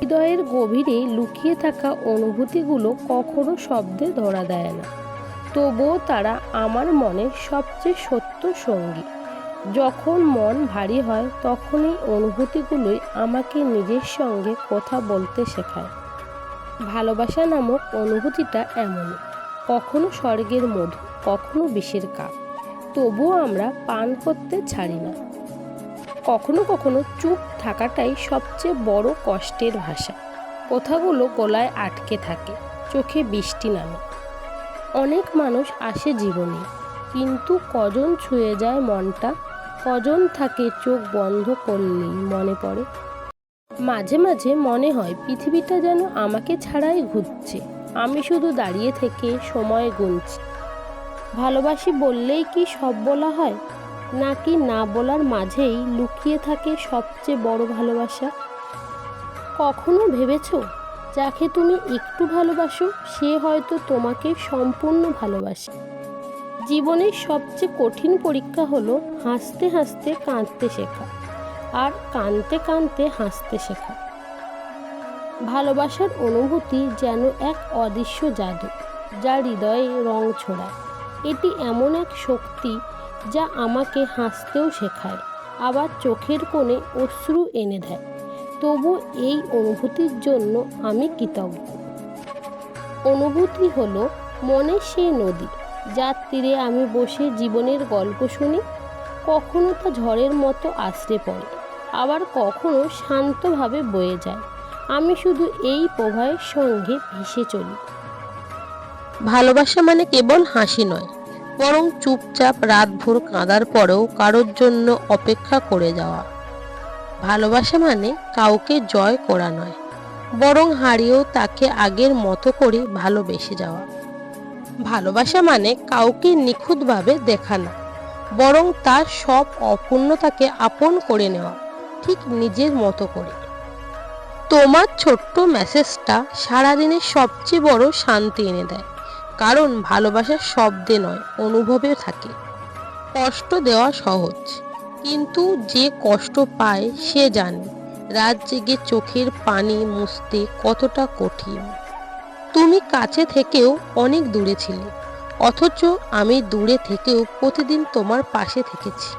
হৃদয়ের গভীরে লুকিয়ে থাকা অনুভূতিগুলো কখনো শব্দে ধরা দেয় না, তবুও তারা আমার মনের সবচেয়ে সত্য সঙ্গী। যখন মন ভারী হয় তখন এই অনুভূতিগুলোই আমাকে নিজের সঙ্গে কথা বলতে শেখায়। ভালোবাসা নামক অনুভূতিটা এমন, কখনো স্বর্গের মধু, কখনো বিষের কাপ, তবুও আমরা পান করতে ছাড়ি না। কখনো কখনো চুপ থাকাটাই সবচেয়ে বড় কষ্টের ভাষা। কথাগুলো গলায় আটকে থাকে, চোখে বৃষ্টি নামে। অনেক মানুষ আসে জীবনে, কিন্তু কজন ছুঁয়ে যায় মনটা, কজন থাকে চোখ বন্ধ করলেই মনে পড়ে। মাঝে মাঝে মনে হয় পৃথিবীটা যেন আমাকে ছাড়াই ঘুরছে, আমি শুধু দাঁড়িয়ে থেকে সময় গুনছি। ভালোবাসি বললেই কি সব বলা হয়, নাকি না বলার মাঝেই লুকিয়ে থাকে সবচেয়ে বড় ভালোবাসা? কখনো ভেবেছো যাকে তুমি একটু ভালোবাসো সে হয়তো তোমাকে সম্পূর্ণ ভালোবাসে? জীবনের সবচেয়ে কঠিন পরীক্ষা হলো হাসতে হাসতে কাঁদতে শেখা, আর কাঁদতে কাঁদতে হাসতে শেখা। ভালোবাসার অনুভূতি যেন এক অদৃশ্য জাদু, যা হৃদয়ে রং ছড়ায়। এটি এমন এক শক্তি যা আমাকে হাসতেও শেখায়, আবার চোখের কোণে অশ্রু এনে দেয়। তবু এই অনুভূতির জন্য আমি কৃতজ্ঞ। অনুভূতি হলো মনের সেই নদী, যার তীরে আমি বসে জীবনের গল্প শুনি। কখনো তা ঝড়ের মতো আছড়ে পড়ে, আবার কখনো শান্তভাবে বয়ে যায়। আমি শুধু এই প্রবাহের সঙ্গে ভেসে চলি। ভালোবাসা মানে কেবল হাসি নয়, বরং চুপচাপ রাতভর কাঁদার পরেও কারোর জন্য অপেক্ষা করে যাওয়া। ভালোবাসা মানে কাউকে জয় করা নয়, বরং হারিয়েও তাকে আগের মতো করে ভালোবেসে যাওয়া। ভালোবাসা মানে কাউকে নিখুঁতভাবে দেখা না, বরং তার সব অপূর্ণতাকে আপন করে নেওয়া, ঠিক নিজের মতো করে। তোমার ছোট্ট মেসেজটা সারাদিনের সবচেয়ে বড় শান্তি এনে দেয়, কারণ ভালোবাসা শব্দে নয়, অনুভবে থাকে। কষ্ট দেওয়া সহজ, কিন্তু যে কষ্ট পায় সে জানে রাত জেগে চোখের পানি মুছতে কতটা কঠিন। তুমি কাছে থেকেও অনেক দূরে ছিলে, অথচ আমি দূরে থেকেও প্রতিদিন তোমার পাশে থেকেছি।